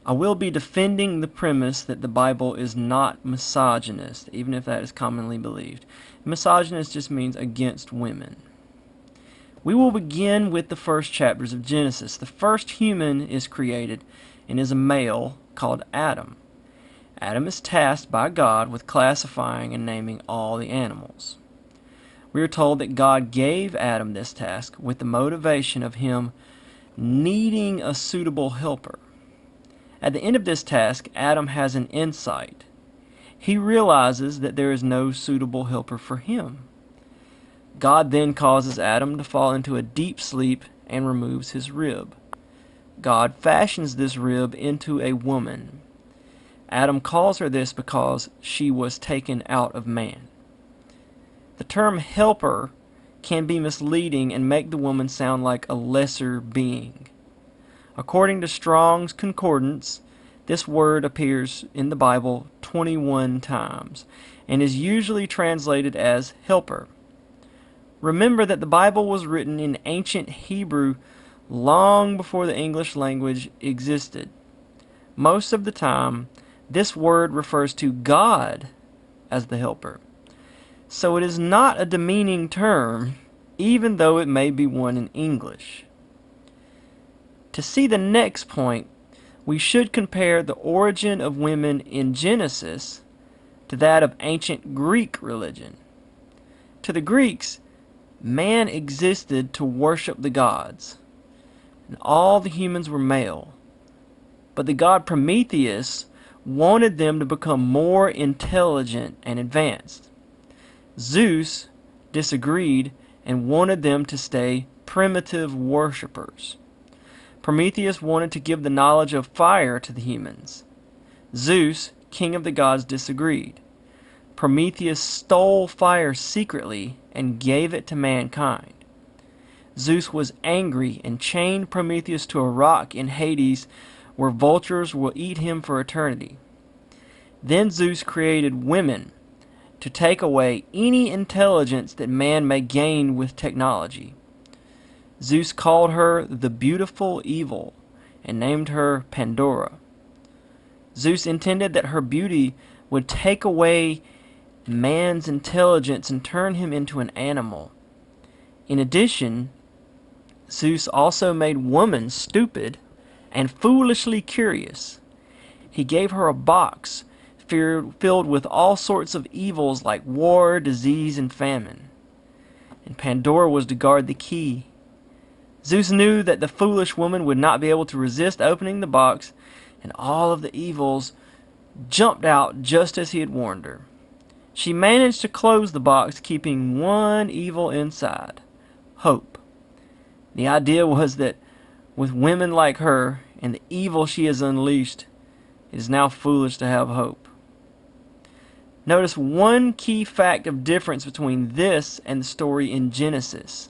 I will be defending the premise that the Bible is not misogynist, even if that is commonly believed. Misogynist just means against women. We will begin with the first chapters of Genesis. The first human is created and is a male called Adam. Adam is tasked by God with classifying and naming all the animals. We are told that God gave Adam this task with the motivation of him needing a suitable helper. At the end of this task, Adam has an insight. He realizes that there is no suitable helper for him. God then causes Adam to fall into a deep sleep and removes his rib. God fashions this rib into a woman. Adam calls her this because she was taken out of man. The term helper can be misleading and make the woman sound like a lesser being. According to Strong's Concordance, this word appears in the Bible 21 times and is usually translated as helper. Remember that the Bible was written in ancient Hebrew long before the English language existed. Most of the time, this word refers to God as the helper. So it is not a demeaning term, even though it may be one in English. To see the next point, we should compare the origin of women in Genesis to that of ancient Greek religion. To the Greeks, man existed to worship the gods, and all the humans were male. But the god Prometheus wanted them to become more intelligent and advanced. Zeus disagreed and wanted them to stay primitive worshippers. Prometheus wanted to give the knowledge of fire to the humans. Zeus, king of the gods, disagreed. Prometheus stole fire secretly and gave it to mankind. Zeus was angry and chained Prometheus to a rock in Hades where vultures will eat him for eternity. Then Zeus created women to take away any intelligence that man may gain with technology. Zeus called her the beautiful evil and named her Pandora. Zeus intended that her beauty would take away man's intelligence and turn him into an animal. In addition, Zeus also made woman stupid and foolishly curious. He gave her a box filled with all sorts of evils like war, disease, and famine. And Pandora was to guard the key. Zeus knew that the foolish woman would not be able to resist opening the box, and all of the evils jumped out just as he had warned her. She managed to close the box, keeping one evil inside: hope. The idea was that with women like her and the evil she has unleashed, it is now foolish to have hope. Notice one key fact of difference between this and the story in Genesis.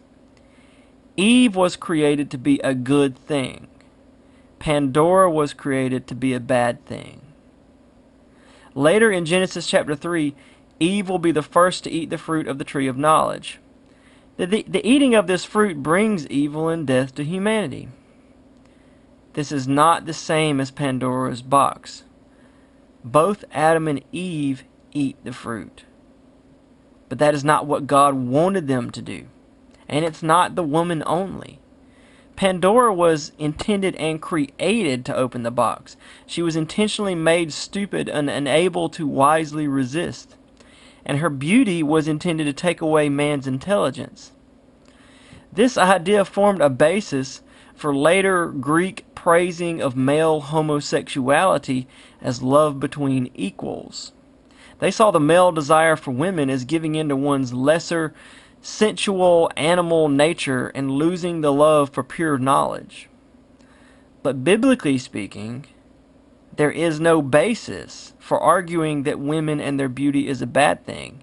Eve was created to be a good thing. Pandora was created to be a bad thing. Later in Genesis chapter 3, Eve will be the first to eat the fruit of the tree of knowledge. The eating of this fruit brings evil and death to humanity. This is not the same as Pandora's box. Both Adam and Eve eat the fruit. But that is not what God wanted them to do. And it's not the woman only. Pandora was intended and created to open the box. She was intentionally made stupid and unable to wisely resist. And her beauty was intended to take away man's intelligence. This idea formed a basis for later Greek praising of male homosexuality as love between equals. They saw the male desire for women as giving in to one's lesser, sensual, animal nature and losing the love for pure knowledge. But biblically speaking, there is no basis for arguing that women and their beauty is a bad thing,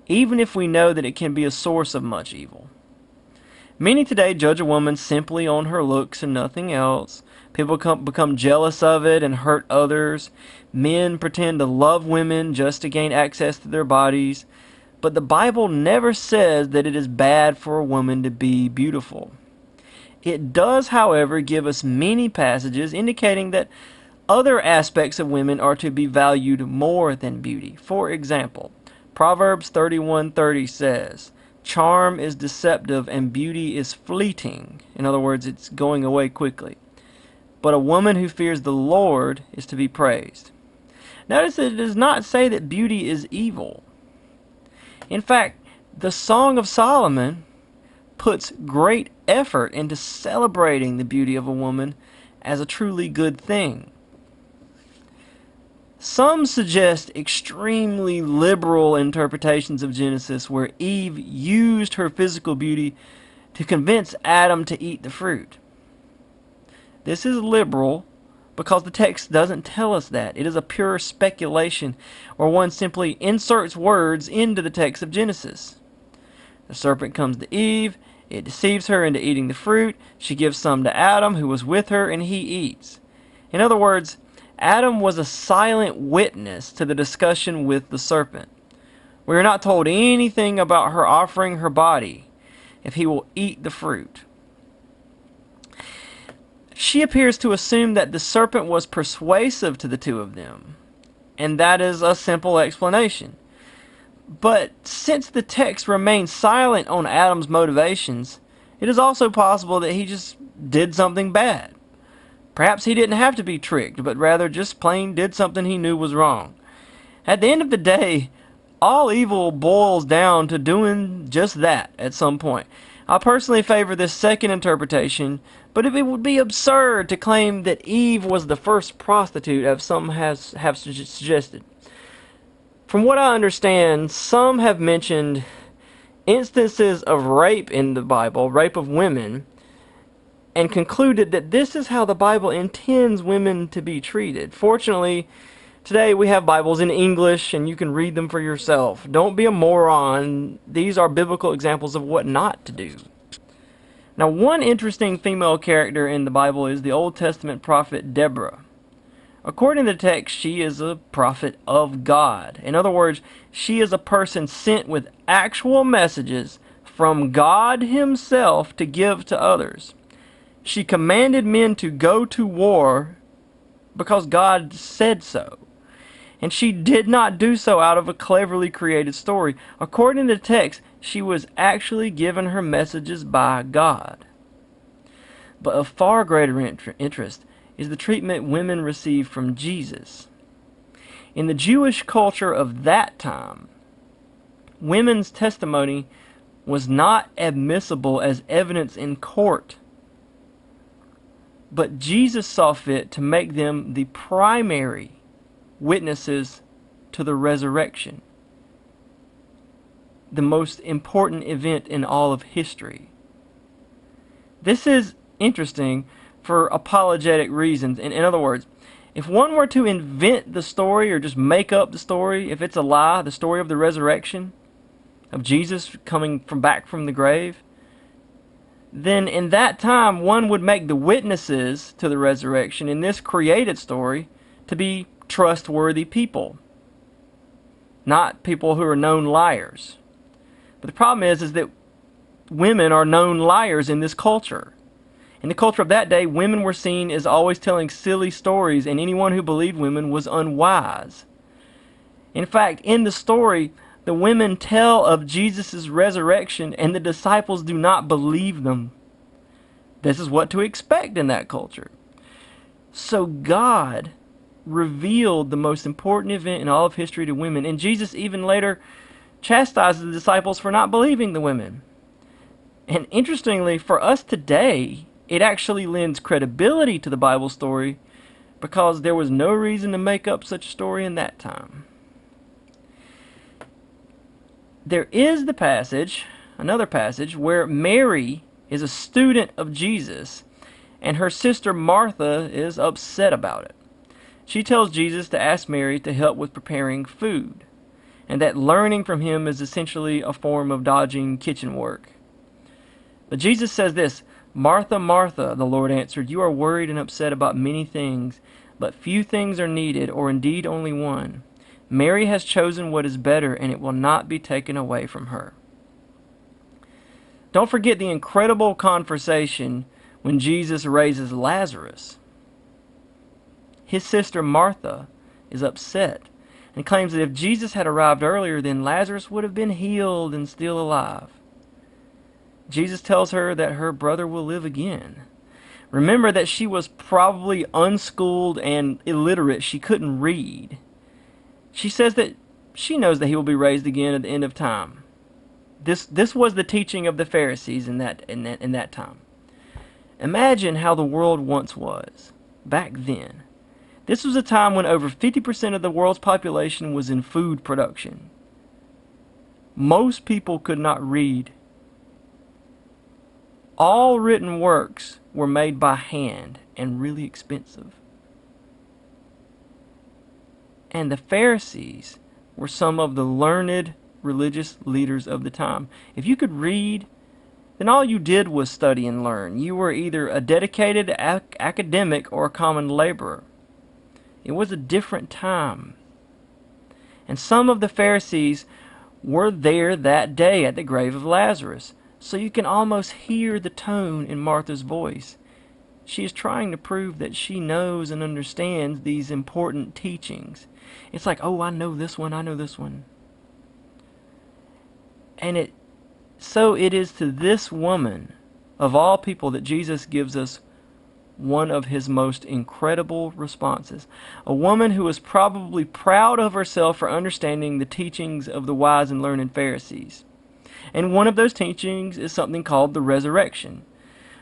even if we know that it can be a source of much evil. Many today judge a woman simply on her looks and nothing else. People become jealous of it and hurt others. Men pretend to love women just to gain access to their bodies. But the Bible never says that it is bad for a woman to be beautiful. It does, however, give us many passages indicating that Other aspects of women are to be valued more than beauty. For example, Proverbs 31:30 says, "Charm is deceptive and beauty is fleeting." In other words, it's going away quickly. But a woman who fears the Lord is to be praised. Notice that it does not say that beauty is evil. In fact, the Song of Solomon puts great effort into celebrating the beauty of a woman as a truly good thing. Some suggest extremely liberal interpretations of Genesis where Eve used her physical beauty to convince Adam to eat the fruit. This is liberal because the text doesn't tell us that. It is a pure speculation where one simply inserts words into the text of Genesis. The serpent comes to Eve, it deceives her into eating the fruit, she gives some to Adam who was with her, and he eats. In other words, Adam was a silent witness to the discussion with the serpent. We are not told anything about her offering her body if he will eat the fruit. She appears to assume that the serpent was persuasive to the two of them, and that is a simple explanation. But since the text remains silent on Adam's motivations, it is also possible that he just did something bad. Perhaps he didn't have to be tricked, but rather just plain did something he knew was wrong. At the end of the day, all evil boils down to doing just that at some point. I personally favor this second interpretation, but it would be absurd to claim that Eve was the first prostitute, as some have suggested. From what I understand, some have mentioned instances of rape in the Bible, rape of women, and concluded that this is how the Bible intends women to be treated. Fortunately, today we have Bibles in English and you can read them for yourself. Don't be a moron. These are biblical examples of what not to do. Now, one interesting female character in the Bible is the Old Testament prophet Deborah. According to the text, she is a prophet of God. In other words, she is a person sent with actual messages from God Himself to give to others. She commanded men to go to war because God said so. And she did not do so out of a cleverly created story. According to the text, she was actually given her messages by God. But of far greater interest is the treatment women received from Jesus. In the Jewish culture of that time, women's testimony was not admissible as evidence in court. But Jesus saw fit to make them the primary witnesses to the resurrection, the most important event in all of history. This is interesting for apologetic reasons. In other words, if one were to invent the story or just make up the story, if it's a lie, the story of the resurrection, of Jesus coming back from the grave, then in that time one would make the witnesses to the resurrection in this created story to be trustworthy people, not people who are known liars. But the problem is that women are known liars in this culture. In the culture of that day, women were seen as always telling silly stories, and anyone who believed women was unwise. In fact, in the story, the women tell of Jesus' resurrection, and the disciples do not believe them. This is what to expect in that culture. So God revealed the most important event in all of history to women, and Jesus even later chastises the disciples for not believing the women. And interestingly, for us today, it actually lends credibility to the Bible story because there was no reason to make up such a story in that time. There is the passage, another passage, where Mary is a student of Jesus and her sister Martha is upset about it. She tells Jesus to ask Mary to help with preparing food, and that learning from him is essentially a form of dodging kitchen work. But Jesus says this, "Martha, Martha," the Lord answered, "you are worried and upset about many things, but few things are needed, or indeed only one. Mary has chosen what is better, and it will not be taken away from her." Don't forget the incredible conversation when Jesus raises Lazarus. His sister Martha is upset and claims that if Jesus had arrived earlier, then Lazarus would have been healed and still alive. Jesus tells her that her brother will live again. Remember that she was probably unschooled and illiterate. She couldn't read. She says that she knows that he will be raised again at the end of time. This was the teaching of the Pharisees in that time. Imagine how the world once was, back then. This was a time when over 50% of the world's population was in food production. Most people could not read. All written works were made by hand and really expensive. And the Pharisees were some of the learned religious leaders of the time. If you could read, then all you did was study and learn. You were either a dedicated academic or a common laborer. It was a different time. And some of the Pharisees were there that day at the grave of Lazarus. So you can almost hear the tone in Martha's voice. She is trying to prove that she knows and understands these important teachings. It's like, oh, I know this one, I know this one. And so it is to this woman, of all people, that Jesus gives us one of his most incredible responses. A woman who is probably proud of herself for understanding the teachings of the wise and learned Pharisees. And one of those teachings is something called the resurrection.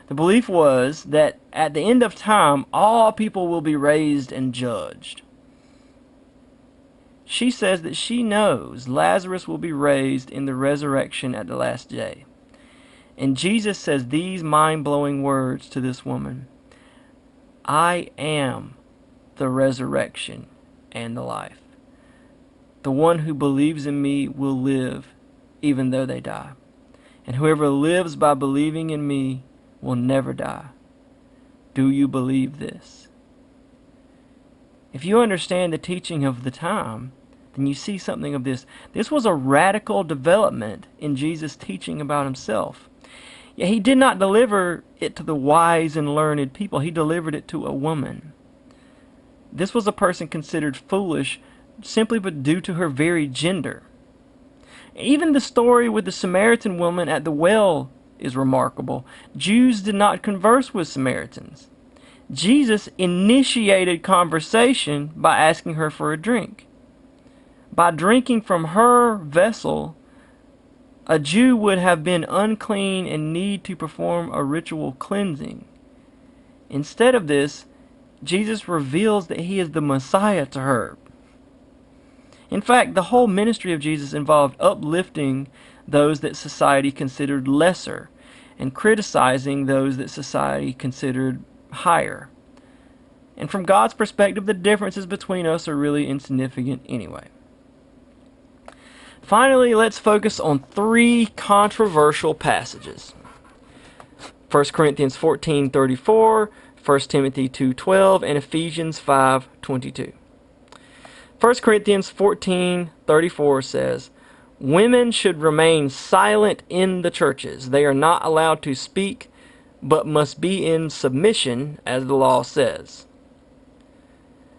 The belief was that at the end of time, all people will be raised and judged. She says that she knows Lazarus will be raised in the resurrection at the last day. And Jesus says these mind-blowing words to this woman: I am the resurrection and the life. The one who believes in me will live even though they die. And whoever lives by believing in me will never die. Do you believe this? If you understand the teaching of the time, then you see something of this. This was a radical development in Jesus' teaching about himself. Yet he did not deliver it to the wise and learned people. He delivered it to a woman. This was a person considered foolish simply but due to her very gender. Even the story with the Samaritan woman at the well is remarkable. Jews did not converse with Samaritans. Jesus initiated conversation by asking her for a drink. By drinking from her vessel, a Jew would have been unclean and need to perform a ritual cleansing. Instead of this, Jesus reveals that he is the Messiah to her. In fact, the whole ministry of Jesus involved uplifting those that society considered lesser and criticizing those that society considered higher. And from God's perspective, the differences between us are really insignificant anyway. Finally, let's focus on 3 controversial passages. 1 Corinthians 14:34, 1 Timothy 2:12, and Ephesians 5:22. 1 Corinthians 14:34 says, women should remain silent in the churches. They are not allowed to speak, but must be in submission, as the law says.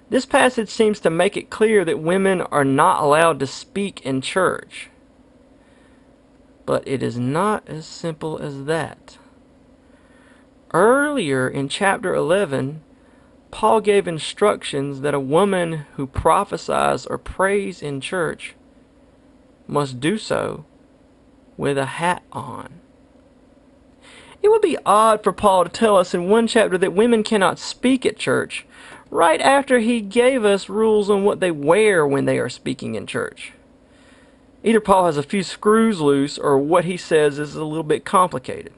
This passage seems to make it clear that women are not allowed to speak in church. But it is not as simple as that. Earlier in chapter 11, Paul gave instructions that a woman who prophesies or prays in church must do so with a hat on. It would be odd for Paul to tell us in one chapter that women cannot speak at church, right after he gave us rules on what they wear when they are speaking in church. Either Paul has a few screws loose, or what he says is a little bit complicated.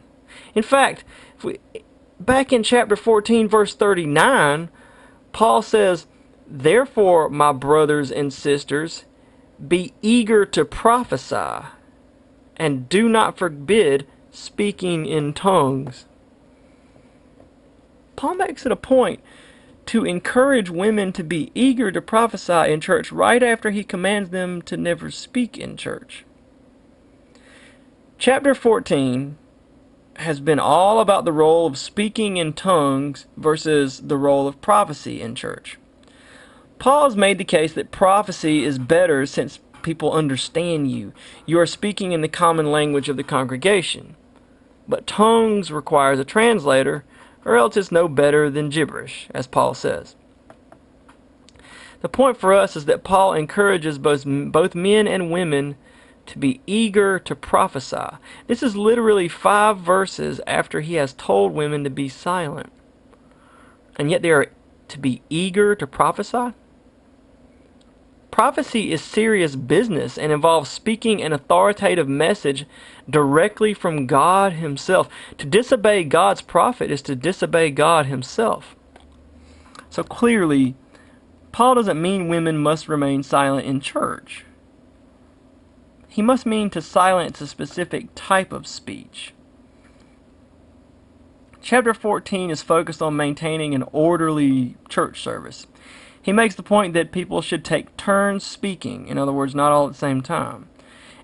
In fact, back in chapter 14, verse 39, Paul says, therefore, my brothers and sisters, be eager to prophesy, and do not forbid speaking in tongues. Paul makes it a point to encourage women to be eager to prophesy in church right after he commands them to never speak in church. Chapter 14 has been all about the role of speaking in tongues versus the role of prophecy in church. Paul has made the case that prophecy is better since people understand you. You are speaking in the common language of the congregation. But tongues requires a translator, or else it's no better than gibberish, as Paul says. The point for us is that Paul encourages both men and women to be eager to prophesy. This is literally 5 verses after he has told women to be silent. And yet they are to be eager to prophesy? Prophecy is serious business and involves speaking an authoritative message directly from God himself. To disobey God's prophet is to disobey God himself. So clearly, Paul doesn't mean women must remain silent in church. He must mean to silence a specific type of speech. Chapter 14 is focused on maintaining an orderly church service. He makes the point that people should take turns speaking, in other words, not all at the same time,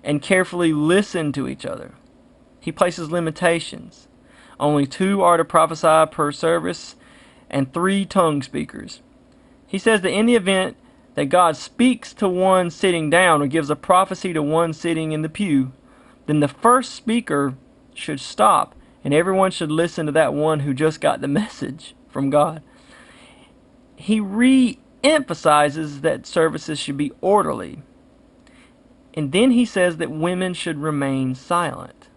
and carefully listen to each other. He places limitations. Only 2 are to prophesy per service, and 3 tongue speakers. He says that in the event that God speaks to one sitting down or gives a prophecy to one sitting in the pew, then the first speaker should stop and everyone should listen to that one who just got the message from God. He re-emphasizes that services should be orderly. And then he says that women should remain silent.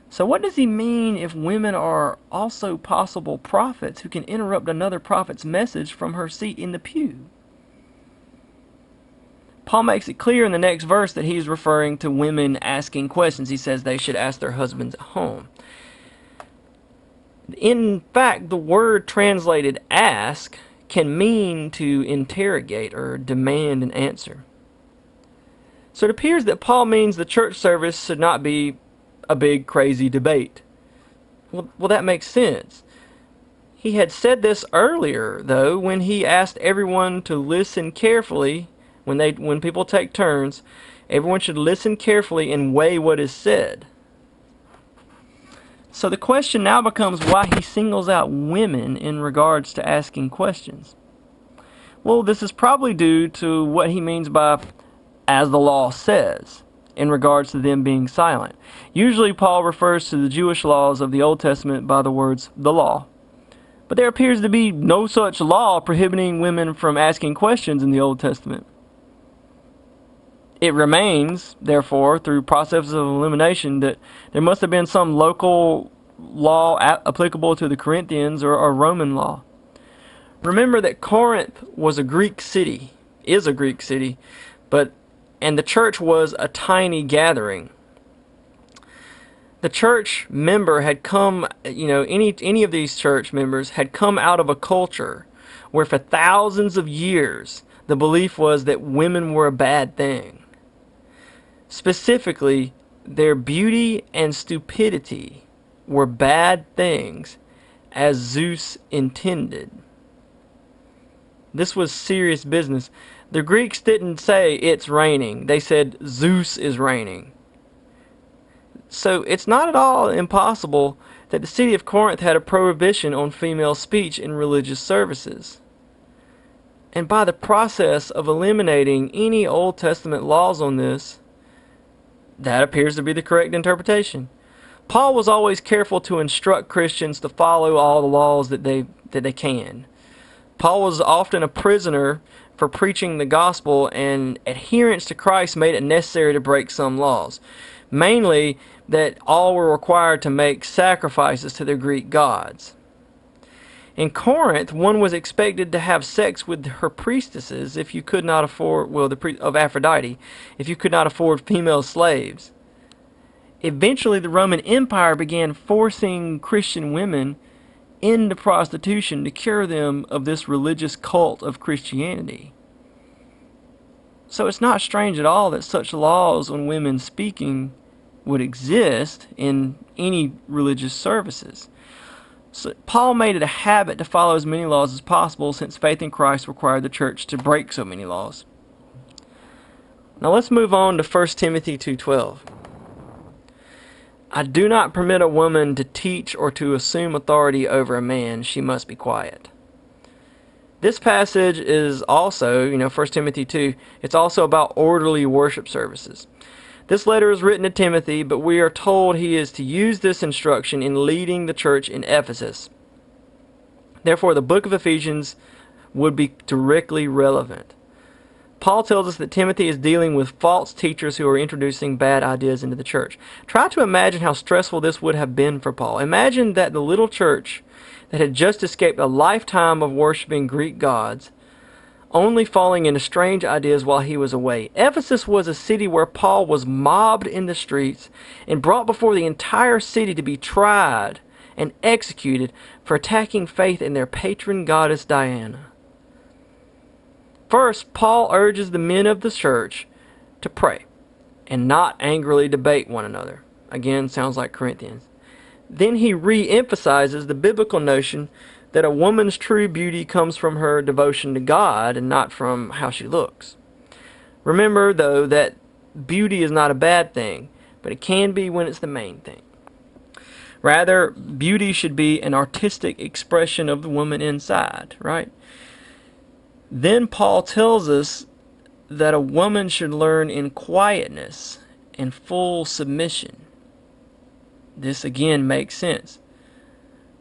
So what does he mean if women are also possible prophets who can interrupt another prophet's message from her seat in the pew? Paul makes it clear in the next verse that he's referring to women asking questions. He says they should ask their husbands at home. In fact, the word translated ask can mean to interrogate or demand an answer. So it appears that Paul means the church service should not be a big crazy debate. Well, that makes sense. He had said this earlier, though, when he asked everyone to listen carefully. When people take turns, everyone should listen carefully and weigh what is said. So the question now becomes why he singles out women in regards to asking questions. Well, this is probably due to what he means by as the law says, in regards to them being silent. Usually Paul refers to the Jewish laws of the Old Testament by the words, the law. But there appears to be no such law prohibiting women from asking questions in the Old Testament. It remains, therefore, through processes of elimination, that there must have been some local law applicable to the Corinthians or Roman law. Remember that Corinth was a Greek city, is a Greek city, and the church was a tiny gathering. The church member had come, any of these church members had come out of a culture where for thousands of years the belief was that women were a bad thing. Specifically, their beauty and stupidity were bad things as Zeus intended. This was serious business. The Greeks didn't say it's raining. They said Zeus is raining. So it's not at all impossible that the city of Corinth had a prohibition on female speech in religious services. And by the process of eliminating any Old Testament laws on this, that appears to be the correct interpretation. Paul was always careful to instruct Christians to follow all the laws that they can. Paul was often a prisoner for preaching the gospel, and adherence to Christ made it necessary to break some laws. Mainly that all were required to make sacrifices to their Greek gods. In Corinth, one was expected to have sex with her priestesses if you could not afford, of Aphrodite, if you could not afford female slaves. Eventually, the Roman Empire began forcing Christian women into prostitution to cure them of this religious cult of Christianity. So it's not strange at all that such laws on women speaking would exist in any religious services. So Paul made it a habit to follow as many laws as possible since faith in Christ required the church to break so many laws. Now let's move on to 1 Timothy 2:12. I do not permit a woman to teach or to assume authority over a man. She must be quiet. This passage is also, 1 Timothy 2, it's also about orderly worship services. This letter is written to Timothy, but we are told he is to use this instruction in leading the church in Ephesus. Therefore, the book of Ephesians would be directly relevant. Paul tells us that Timothy is dealing with false teachers who are introducing bad ideas into the church. Try to imagine how stressful this would have been for Paul. Imagine that the little church that had just escaped a lifetime of worshiping Greek gods only falling into strange ideas while he was away. Ephesus was a city where Paul was mobbed in the streets and brought before the entire city to be tried and executed for attacking faith in their patron goddess Diana. First, Paul urges the men of the church to pray and not angrily debate one another. Again, sounds like Corinthians. Then he re-emphasizes the biblical notion that a woman's true beauty comes from her devotion to God and not from how she looks. Remember, though, that beauty is not a bad thing, but it can be when it's the main thing. Rather, beauty should be an artistic expression of the woman inside, right? Then Paul tells us that a woman should learn in quietness and full submission. This again makes sense.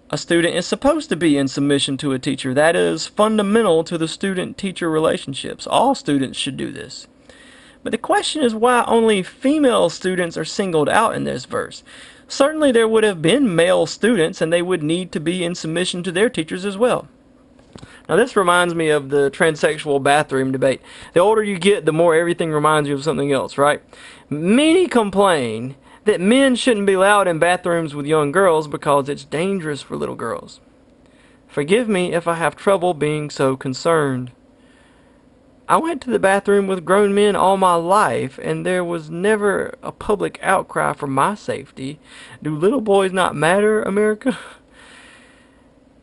A student is supposed to be in submission to a teacher. That is fundamental to the student-teacher relationships. All students should do this. But the question is why only female students are singled out in this verse. Certainly there would have been male students, and they would need to be in submission to their teachers as well. Now this reminds me of the transsexual bathroom debate. The older you get, the more everything reminds you of something else, right? Many complain that men shouldn't be allowed in bathrooms with young girls because it's dangerous for little girls. Forgive me if I have trouble being so concerned. I went to the bathroom with grown men all my life, and there was never a public outcry for my safety. Do little boys not matter, America?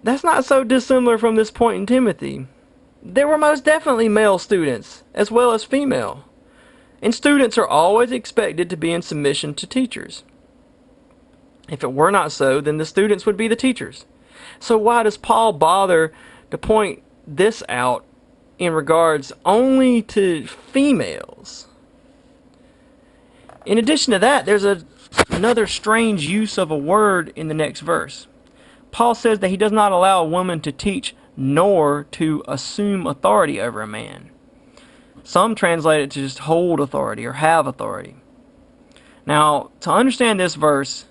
That's not so dissimilar from this point in Timothy. There were most definitely male students, as well as female. And students are always expected to be in submission to teachers. If it were not so, then the students would be the teachers. So why does Paul bother to point this out in regards only to females? In addition to that, there's another strange use of a word in the next verse. Paul says that he does not allow a woman to teach nor to assume authority over a man. Some translate it to just hold authority or have authority. Now, to understand this verse,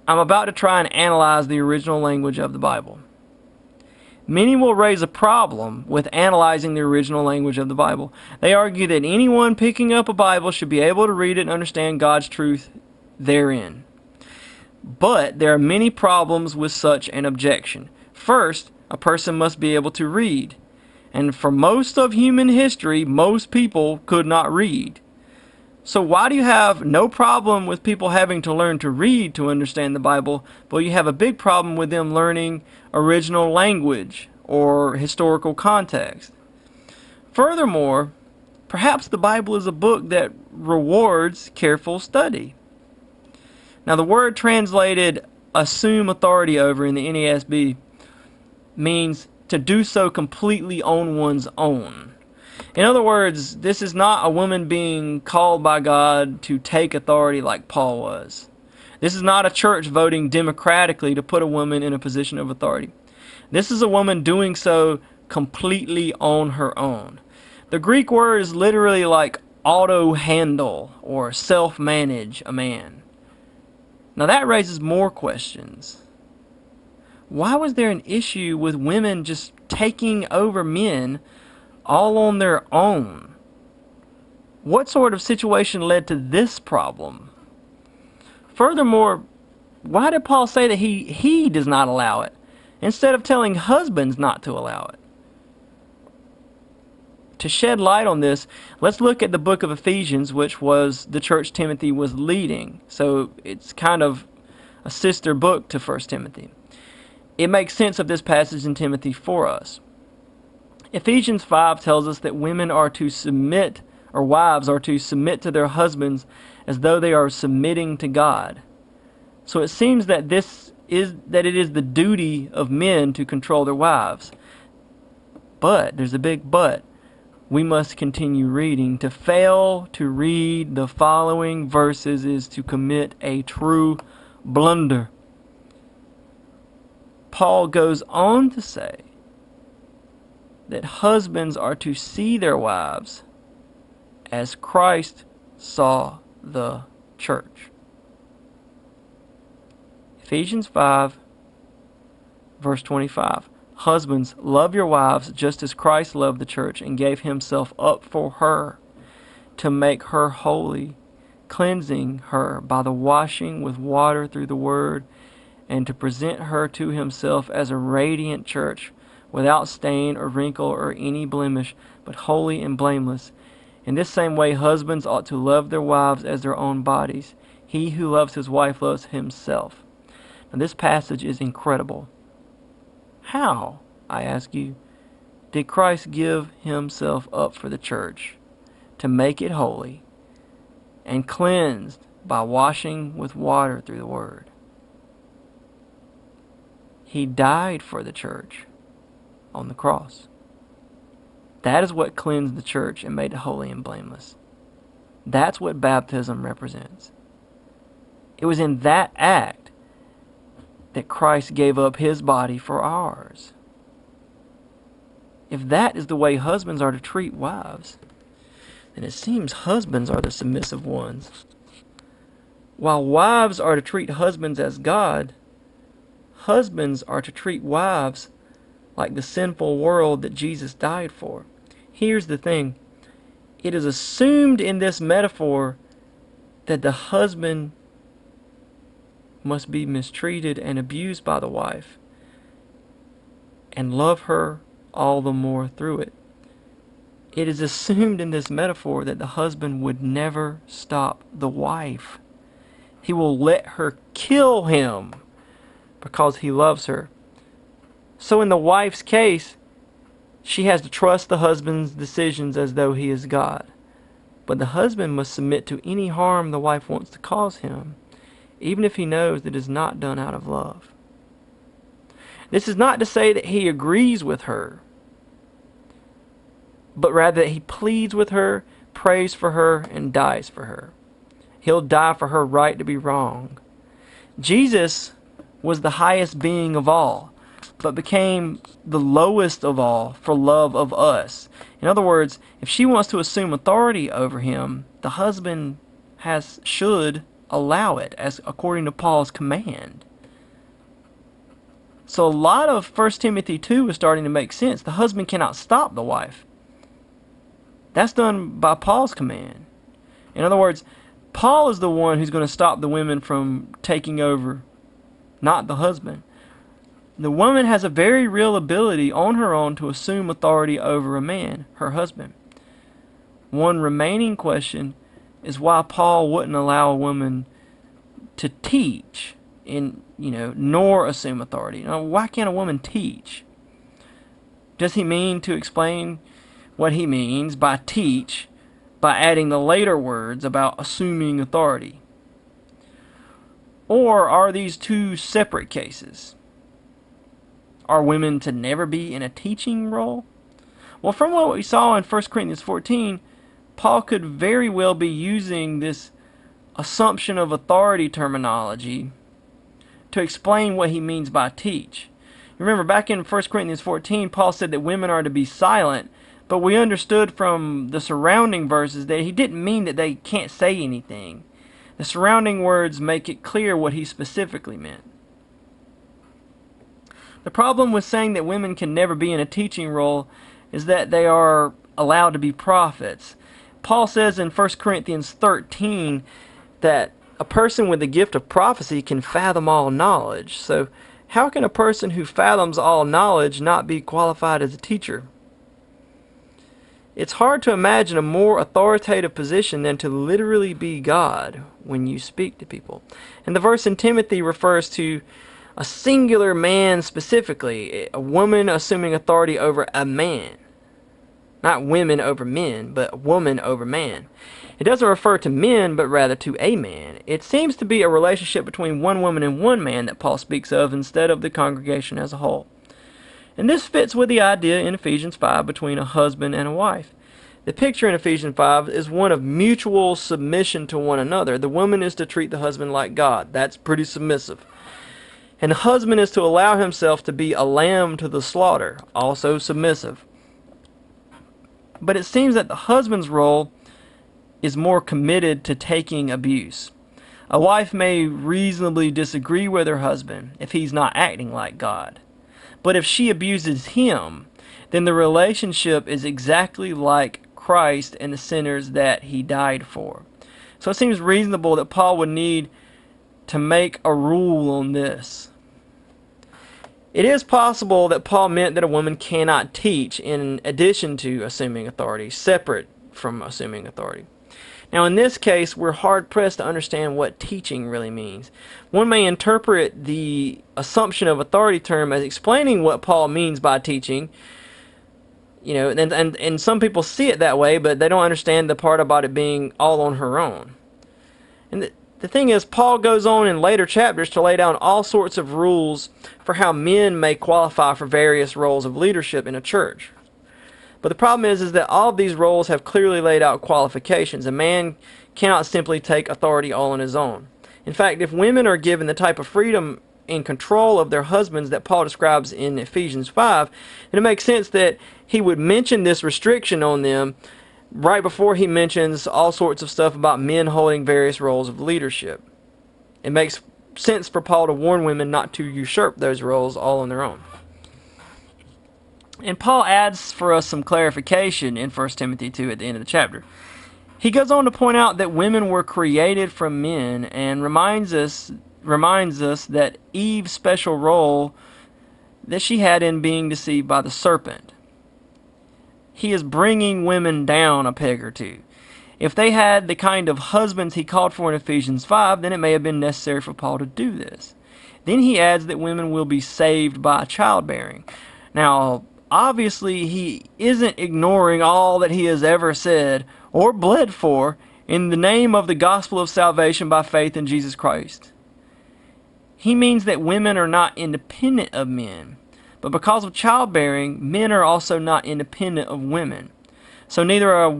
I'm about to try and analyze the original language of the Bible. Many will raise a problem with analyzing the original language of the Bible. They argue that anyone picking up a Bible should be able to read it and understand God's truth therein. But there are many problems with such an objection. First, a person must be able to read. And for most of human history, most people could not read. So why do you have no problem with people having to learn to read to understand the Bible, but you have a big problem with them learning original language or historical context? Furthermore, perhaps the Bible is a book that rewards careful study. Now the word translated assume authority over in the NASB means to do so completely on one's own. In other words, this is not a woman being called by God to take authority like Paul was. This is not a church voting democratically to put a woman in a position of authority. This is a woman doing so completely on her own. The Greek word is literally like auto-handle or self-manage a man. Now that raises more questions. Why was there an issue with women just taking over men all on their own? What sort of situation led to this problem? Furthermore, why did Paul say that he does not allow it, instead of telling husbands not to allow it? To shed light on this, let's look at the book of Ephesians, which was the church Timothy was leading. So it's kind of a sister book to 1 Timothy. It makes sense of this passage in Timothy for us. Ephesians 5 tells us that women are to submit, or wives are to submit to their husbands as though they are submitting to God. So it seems that it is the duty of men to control their wives. But, there's a big but, we must continue reading. To fail to read the following verses is to commit a true blunder. Paul goes on to say that husbands are to see their wives as Christ saw the church. Ephesians 5, verse 25. Husbands, love your wives just as Christ loved the church and gave himself up for her to make her holy, cleansing her by the washing with water through the word, and to present her to himself as a radiant church, without stain or wrinkle or any blemish, but holy and blameless. In this same way, husbands ought to love their wives as their own bodies. He who loves his wife loves himself. Now, this passage is incredible. How, I ask you, did Christ give himself up for the church to make it holy and cleansed by washing with water through the word? He died for the church on the cross. That is what cleansed the church and made it holy and blameless. That's what baptism represents. It was in that act that Christ gave up his body for ours. If that is the way husbands are to treat wives, then it seems husbands are the submissive ones. While wives are to treat husbands as God, husbands are to treat wives like the sinful world that Jesus died for. Here's the thing. It is assumed in this metaphor that the husband must be mistreated and abused by the wife and love her all the more through it. It is assumed in this metaphor that the husband would never stop the wife. He will let her kill him because he loves her. So in the wife's case, she has to trust the husband's decisions as though he is God. But the husband must submit to any harm the wife wants to cause him, even if he knows that it is not done out of love. This is not to say that he agrees with her, but rather that he pleads with her, prays for her, and dies for her. He'll die for her right to be wrong. Jesus was the highest being of all, but became the lowest of all for love of us. In other words, if she wants to assume authority over him, the husband should allow it, as according to Paul's command. So a lot of 1 Timothy 2 is starting to make sense. The husband cannot stop the wife. That's done by Paul's command. In other words, Paul is the one who's going to stop the women from taking over, not the husband. The woman has a very real ability on her own to assume authority over a man, her husband. One remaining question is why Paul wouldn't allow a woman to teach nor assume authority. Now, why can't a woman teach? Does he mean to explain what he means by teach by adding the later words about assuming authority? Or are these two separate cases? Are women to never be in a teaching role? Well, from what we saw in 1 Corinthians 14, Paul could very well be using this assumption of authority terminology to explain what he means by teach. Remember, back in 1 Corinthians 14, Paul said that women are to be silent, but we understood from the surrounding verses that he didn't mean that they can't say anything. The surrounding words make it clear what he specifically meant. The problem with saying that women can never be in a teaching role is that they are allowed to be prophets. Paul says in 1 Corinthians 13 that a person with the gift of prophecy can fathom all knowledge. So how can a person who fathoms all knowledge not be qualified as a teacher? It's hard to imagine a more authoritative position than to literally be God when you speak to people. And the verse in Timothy refers to a singular man specifically, a woman assuming authority over a man. Not women over men, but woman over man. It doesn't refer to men, but rather to a man. It seems to be a relationship between one woman and one man that Paul speaks of instead of the congregation as a whole. And this fits with the idea in Ephesians 5 between a husband and a wife. The picture in Ephesians 5 is one of mutual submission to one another. The woman is to treat the husband like God. That's pretty submissive. And the husband is to allow himself to be a lamb to the slaughter, also submissive. But it seems that the husband's role is more committed to taking abuse. A wife may reasonably disagree with her husband if he's not acting like God. But if she abuses him, then the relationship is exactly like Christ and the sinners that he died for. So it seems reasonable that Paul would need to make a rule on this. It is possible that Paul meant that a woman cannot teach in addition to assuming authority, separate from assuming authority. Now, in this case, we're hard-pressed to understand what teaching really means. One may interpret the assumption of authority term as explaining what Paul means by teaching. And some people see it that way, but they don't understand the part about it being all on her own. And the thing is, Paul goes on in later chapters to lay down all sorts of rules for how men may qualify for various roles of leadership in a church. But the problem is that all of these roles have clearly laid out qualifications. A man cannot simply take authority all on his own. In fact, if women are given the type of freedom and control of their husbands that Paul describes in Ephesians 5, then it makes sense that he would mention this restriction on them right before he mentions all sorts of stuff about men holding various roles of leadership. It makes sense for Paul to warn women not to usurp those roles all on their own. And Paul adds for us some clarification in 1 Timothy 2 at the end of the chapter. He goes on to point out that women were created from men and reminds us that Eve's special role that she had in being deceived by the serpent. He is bringing women down a peg or two. If they had the kind of husbands he called for in Ephesians 5, then it may have been necessary for Paul to do this. Then he adds that women will be saved by childbearing. Now, obviously, he isn't ignoring all that he has ever said or bled for in the name of the gospel of salvation by faith in Jesus Christ. He means that women are not independent of men, but because of childbearing, men are also not independent of women. So neither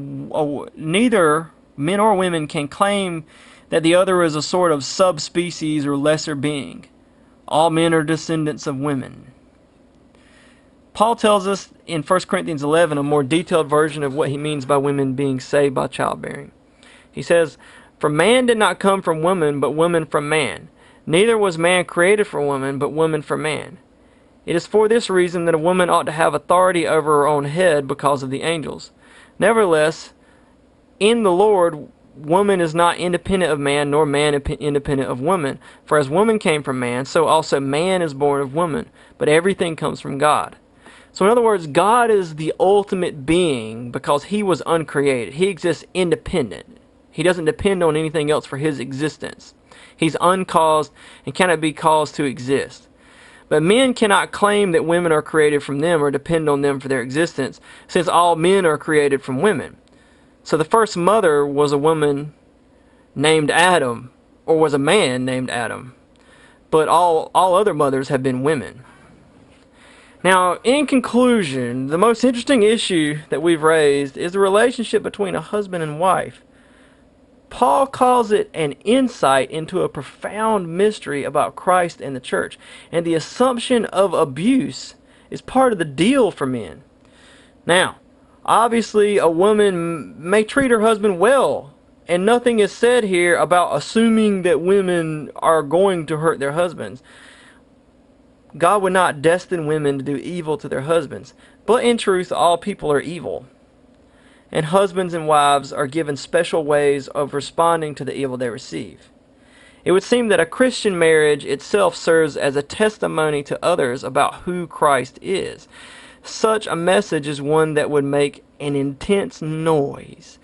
men or women can claim that the other is a sort of subspecies or lesser being. All men are descendants of women. Paul tells us in 1 Corinthians 11 a more detailed version of what he means by women being saved by childbearing. He says, "For man did not come from woman, but woman from man. Neither was man created for woman, but woman for man. It is for this reason that a woman ought to have authority over her own head because of the angels. Nevertheless, in the Lord, woman is not independent of man, nor man independent of woman. For as woman came from man, so also man is born of woman. But everything comes from God." So in other words, God is the ultimate being because he was uncreated. He exists independent. He doesn't depend on anything else for his existence. He's uncaused and cannot be caused to exist. But men cannot claim that women are created from them or depend on them for their existence, since all men are created from women. So the first mother was a woman named Adam, or was a man named Adam. But all other mothers have been women. Now, in conclusion, the most interesting issue that we've raised is the relationship between a husband and wife. Paul calls it an insight into a profound mystery about Christ and the church, and the assumption of abuse is part of the deal for men. Now, obviously, a woman may treat her husband well, and nothing is said here about assuming that women are going to hurt their husbands. God would not destine women to do evil to their husbands, but in truth, all people are evil. And husbands and wives are given special ways of responding to the evil they receive. It would seem that a Christian marriage itself serves as a testimony to others about who Christ is. Such a message is one that would make an intense noise